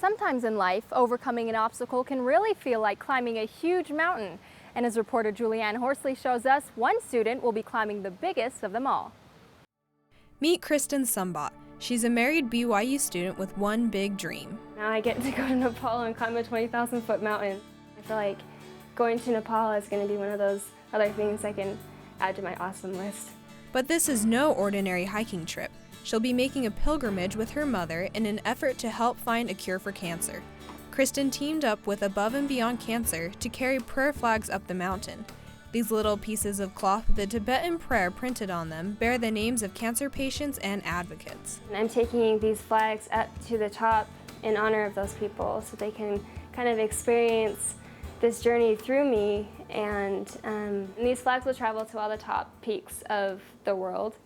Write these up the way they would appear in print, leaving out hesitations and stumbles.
Sometimes in life, overcoming an obstacle can really feel like climbing a huge mountain. And as reporter Julianne Horsley shows us, one student will be climbing the biggest of them all. Meet Kristin Sumbot. She's a married BYU student with one big dream. Now I get to go to Nepal and climb a 20,000-foot mountain. I feel like going to Nepal is going to be one of those other things I can add to my awesome list. But this is no ordinary hiking trip. She'll be making a pilgrimage with her mother in an effort to help find a cure for cancer. Kristin teamed up with Above and Beyond Cancer to carry prayer flags up the mountain. These little pieces of cloth with the Tibetan prayer printed on them bear the names of cancer patients and advocates. And I'm taking these flags up to the top in honor of those people so they can kind of experience this journey through me, and these flags will travel to all the top peaks of the world.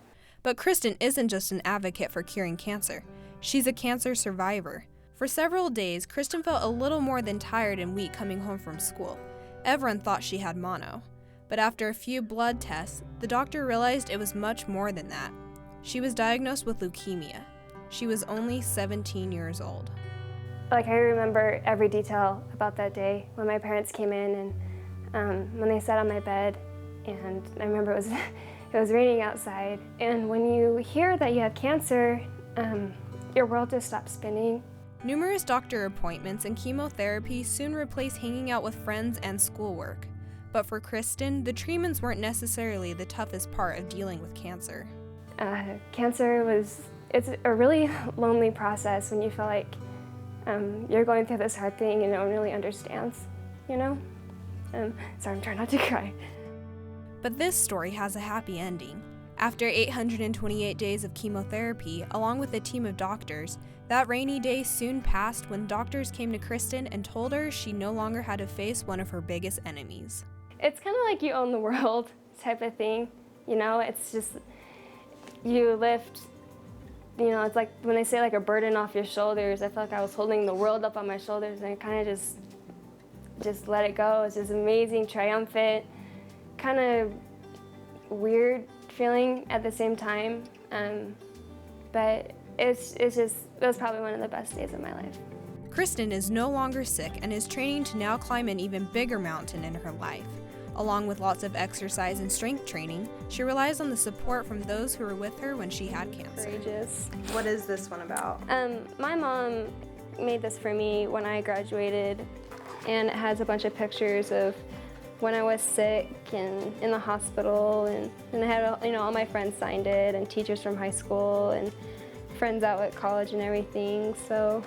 But Kristin isn't just an advocate for curing cancer. She's a cancer survivor. For several days, Kristin felt a little more than tired and weak coming home from school. Everyone thought she had mono. But after a few blood tests, the doctor realized it was much more than that. She was diagnosed with leukemia. She was only 17 years old. Like, I remember every detail about that day when my parents came in and when they sat on my bed, and I remember it was raining outside, and when you hear that you have cancer, your world just stops spinning. Numerous doctor appointments and chemotherapy soon replaced hanging out with friends and schoolwork. But for Kristin, the treatments weren't necessarily the toughest part of dealing with cancer. Cancer it's a really lonely process when you feel like you're going through this hard thing and no one really understands, you know? Sorry, I'm trying not to cry. But this story has a happy ending. After 828 days of chemotherapy, along with a team of doctors, that rainy day soon passed when doctors came to Kristin and told her she no longer had to face one of her biggest enemies. It's kind of like you own the world type of thing, you know? It's just, you lift, you know, it's like when they say like a burden off your shoulders. I felt like I was holding the world up on my shoulders, and I kind of just let it go. It's just amazing, triumphant, kind of weird feeling at the same time. But it was probably one of the best days of my life. Kristin is no longer sick and is training to now climb an even bigger mountain in her life. Along with lots of exercise and strength training, she relies on the support from those who were with her when she had cancer. Courageous. What is this one about? My mom made this for me when I graduated, and it has a bunch of pictures of when I was sick and in the hospital, and I had all my friends signed it, and teachers from high school and friends out at college and everything. So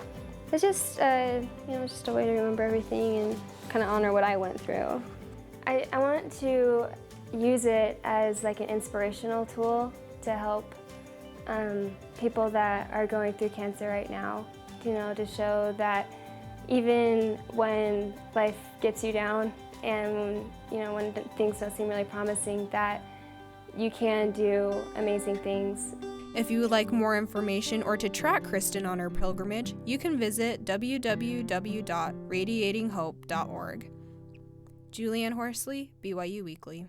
it's just just a way to remember everything and kind of honor what I went through. I want to use it as like an inspirational tool to help people that are going through cancer right now, to show that even when life gets you down and when things don't seem really promising, that you can do amazing things. If you would like more information or to track Kristin on her pilgrimage, you can visit www.radiatinghope.org. Julianne Horsley, BYU Weekly.